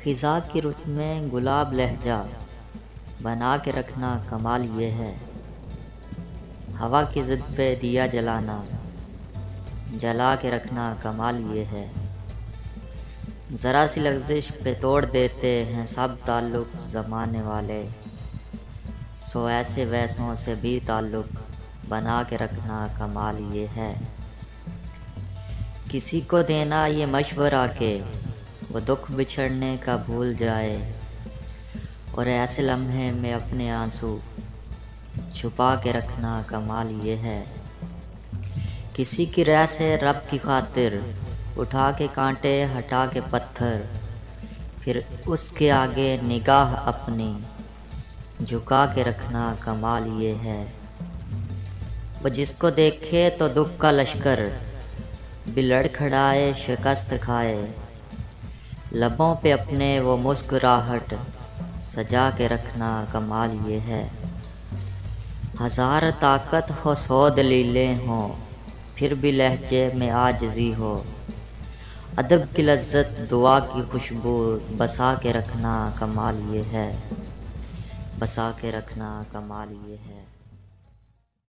خزاں کی رت میں گلاب لہجہ بنا کے رکھنا کمال یہ ہے، ہوا کی ضد پہ دیا جلانا جلا کے رکھنا کمال یہ ہے، ذرا سی لغزش پہ توڑ دیتے ہیں سب تعلق زمانے والے، سو ایسے ویسوں سے بھی تعلق بنا کے رکھنا کمال یہ ہے، کسی کو دینا یہ مشورہ کہ وہ دکھ بچھڑنے کا بھول جائے، اور ایسے لمحے میں اپنے آنسو چھپا کے رکھنا کمال یہ ہے، کسی کی رہ سے رب کی خاطر اٹھا کے کانٹے ہٹا کے پتھر، پھر اس کے آگے نگاہ اپنی جھکا کے رکھنا کمال یہ ہے، وہ جس کو دیکھے تو دکھ کا لشکر بھی لڑکھڑائے شکست کھائے، لبوں پہ اپنے وہ مسکراہٹ سجا کے رکھنا کمال یہ ہے، ہزار طاقت ہو سو دلیلیں ہوں پھر بھی لہجے میں عاجزی ہو، ادب کی لذت دعا کی خوشبو بسا کے رکھنا کمال یہ ہے، بسا کے رکھنا کمال یہ ہے۔